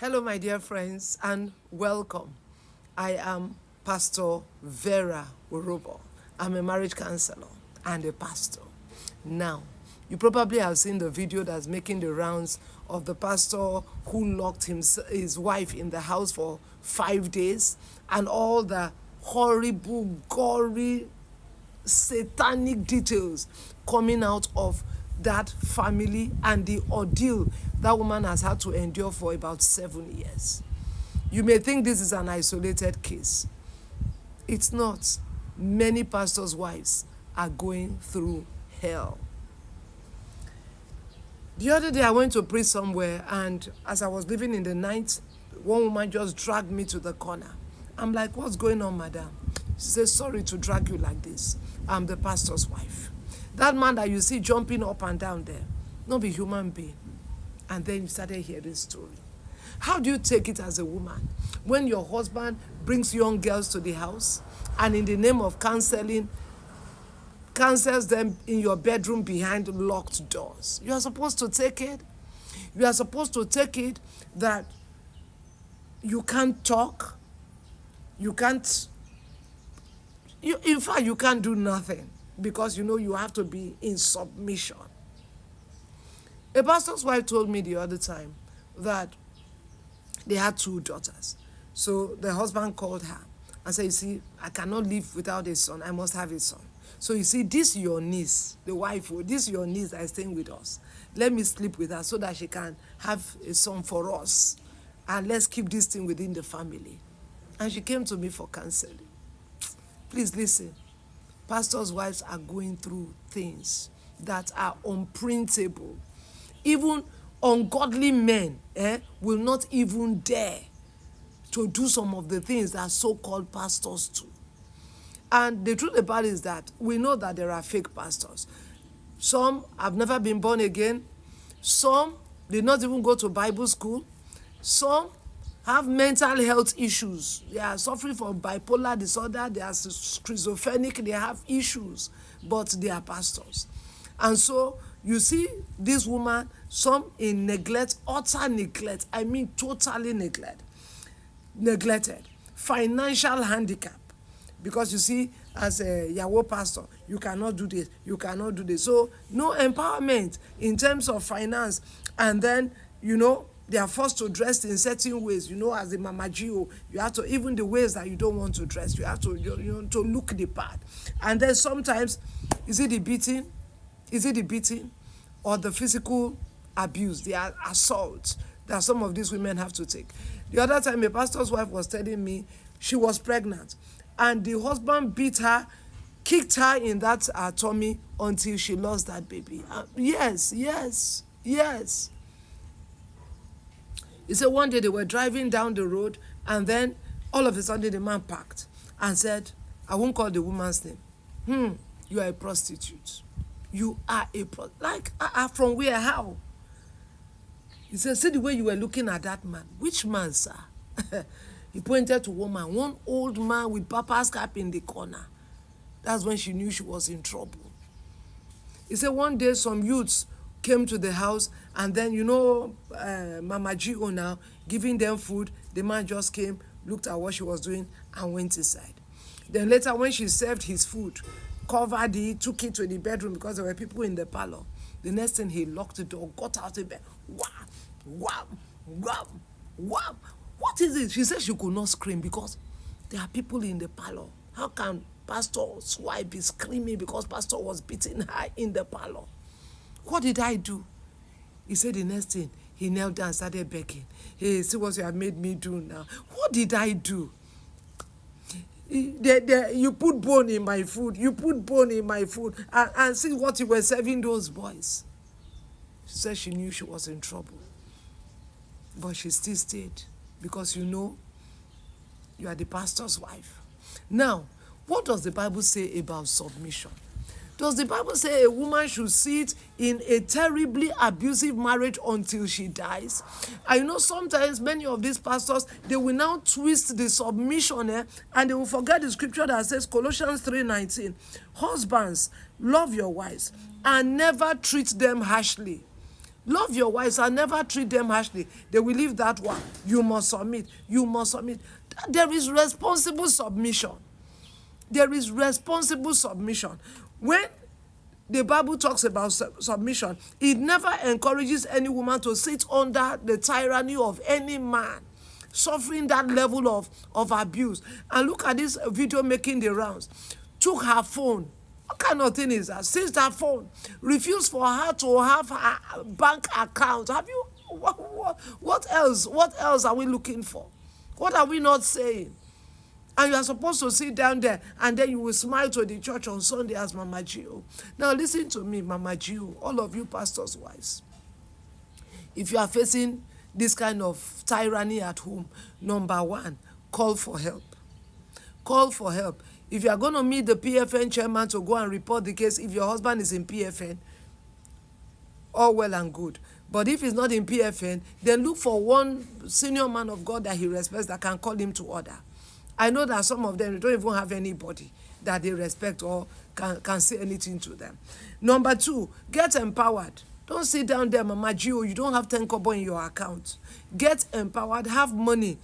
Hello, my dear friends, and welcome. I am Pastor Vera Urobo. I'm a marriage counselor and a pastor. Now, you probably have seen the video that's making the rounds of the pastor who locked his wife in the house for 5 days and all the horrible, gory, satanic details coming out of that family and the ordeal that woman has had to endure for about 7 years. You may think this is an isolated case. It's not. Many pastors' wives are going through hell. The other day I went to pray somewhere, and as I was leaving in the night, one woman just dragged me to the corner. I'm like, what's going on, madam? She says, sorry to drag you like this. I'm the pastor's wife. That man that you see jumping up and down there, not be human being. And then you started hearing story. How do you take it as a woman when your husband brings young girls to the house and in the name of counseling, counsels them in your bedroom behind locked doors? You are supposed to take it. You are supposed to take it that you can't talk. You can't, in fact, you can't do nothing because you know you have to be in submission. A pastor's wife told me the other time that they had 2 daughters. So the husband called her and said, you see, I cannot live without a son. I must have a son. So you see, this your niece, the wife, this your niece that is staying with us. Let me sleep with her so that she can have a son for us. And let's keep this thing within the family. And she came to me for counseling. Please listen. Pastors' wives are going through things that are unprintable. Even ungodly men will not even dare to do some of the things that so-called pastors do. And the truth about it is that we know that there are fake pastors. Some have never been born again. Some did not even go to Bible school. Some have mental health issues. They are suffering from bipolar disorder. They are schizophrenic. They have issues, but they are pastors. And so you see this woman, some in neglect, utter neglect. I mean totally neglected. Financial handicap. Because you see, as a Yahweh pastor, you cannot do this, you cannot do this. So no empowerment in terms of finance. And then, they are forced to dress in certain ways. As a Mama Gio, you have to, even the ways that you don't want to dress, you have to, to look the part. And then sometimes, is it the beating or the physical abuse, the assault that some of these women have to take? The other time, a pastor's wife was telling me she was pregnant, and the husband beat her, kicked her in that tummy until she lost that baby. Yes. He said one day they were driving down the road, and then all of a sudden the man parked and said, I won't call the woman's name. You are a prostitute. You are a prostitute. Like, from where? How? He said, see the way you were looking at that man. Which man, sir? He pointed to one old man with papa's cap in the corner. That's when she knew she was in trouble. He said one day some youths came to the house, and then, Mama Gio now, giving them food. The man just came, looked at what she was doing, and went inside. Then later, when she served his food, covered it, took it to the bedroom because there were people in the parlor. The next thing, he locked the door, got out of bed. Wham. What is it? She said she could not scream because there are people in the parlor. How can pastor's wife be screaming because pastor was beating her in the parlor? What did I do? He said the next thing, he knelt down and started begging. Hey, see what you have made me do now. What did I do? You put bone in my food. And see what you were serving those boys. She said she knew she was in trouble. But she still stayed because you are the pastor's wife. Now, what does the Bible say about submission? Does the Bible say a woman should sit in a terribly abusive marriage until she dies? I know sometimes many of these pastors, they will now twist the submission and they will forget the scripture that says, Colossians 3:19, husbands, love your wives and never treat them harshly. Love your wives and never treat them harshly. They will leave that one. You must submit. You must submit. There is responsible submission. There is responsible submission. When the Bible talks about submission, it never encourages any woman to sit under the tyranny of any man, suffering that level of abuse. And look at this video making the rounds. Took her phone. What kind of thing is that? Seized her phone. Refused for her to have her bank account. Have you, what else? What else are we looking for? What are we not saying? And you are supposed to sit down there and then you will smile to the church on Sunday as Mama Gio. Now listen to me, Mama Gio, all of you pastors' wives. If you are facing this kind of tyranny at home, number one, call for help. Call for help. If you are going to meet the PFN chairman to go and report the case, if your husband is in PFN, all well and good. But if he's not in PFN, then look for one senior man of God that he respects that can call him to order. I know that some of them don't even have anybody that they respect or can say anything to them. Number two, get empowered. Don't sit down there, Mama Gio, you don't have 10 kobo in your account. Get empowered, have money,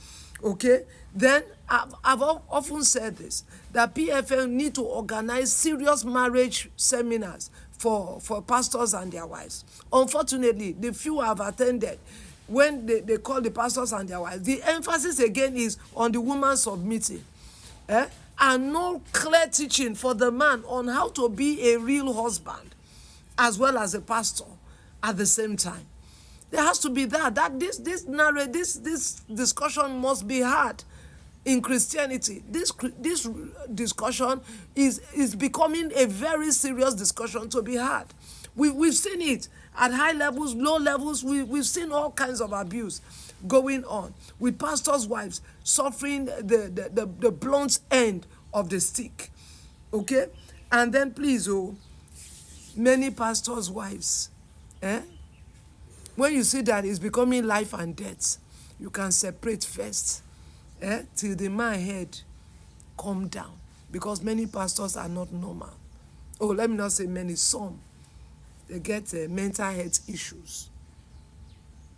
okay? Then, I've often said this, that PFN need to organize serious marriage seminars for pastors and their wives. Unfortunately, the few I've attended, when they call the pastors and their wives, the emphasis again is on the woman submitting. And no clear teaching for the man on how to be a real husband as well as a pastor at the same time. There has to be that this discussion must be had in Christianity. This discussion is becoming a very serious discussion to be had. We've seen it at high levels, low levels. We've seen all kinds of abuse going on with pastors' wives suffering the blunt end of the stick. Okay? And then please, many pastors' wives, when you see that it's becoming life and death, you can separate first, till the man head calm down, because many pastors are not normal. Oh, let me not say many, some. They get mental health issues.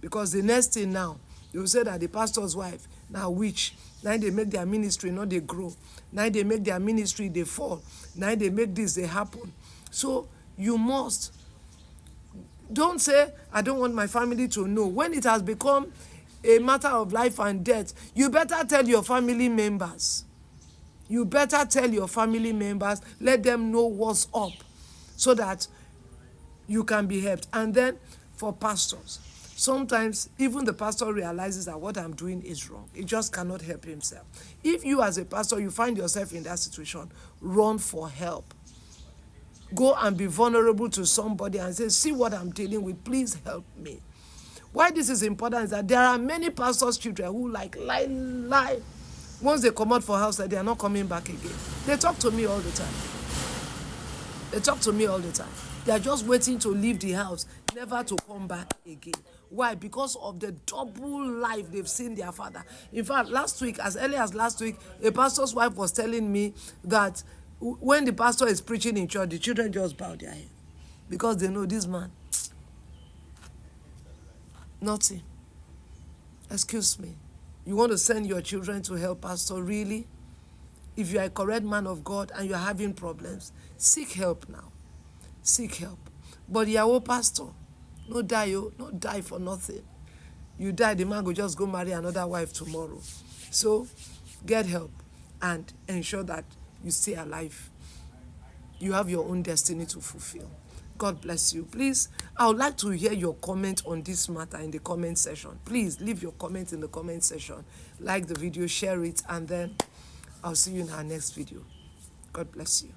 Because the next thing now, they will say that the pastor's wife, now witch, now they make their ministry, not they grow. Now they make their ministry, they fall. Now they make this, they happen. So you must. Don't say, I don't want my family to know. When it has become a matter of life and death, you better tell your family members. You better tell your family members, let them know what's up, so that you can be helped. And then for pastors, sometimes even the pastor realizes that what I'm doing is wrong. He just cannot help himself. If you as a pastor, you find yourself in that situation, run for help. Go and be vulnerable to somebody and say, see what I'm dealing with, please help me. Why this is important is that there are many pastors' children who lie. Once they come out for house, they are not coming back again. They talk to me all the time. They are just waiting to leave the house, never to come back again. Why? Because of the double life they've seen their father. In fact, last week, as early as last week, a pastor's wife was telling me that when the pastor is preaching in church, the children just bow their head because they know this man. Nothing. Excuse me. You want to send your children to help pastor? Really? If you are a correct man of God and you are having problems, seek help now. Seek help. But Yahweh pastor, no die for nothing. You die, the man will just go marry another wife tomorrow. So get help and ensure that you stay alive. You have your own destiny to fulfill. God bless you. Please, I would like to hear your comment on this matter in the comment section. Please leave your comment in the comment section. Like the video, share it, and then I'll see you in our next video. God bless you.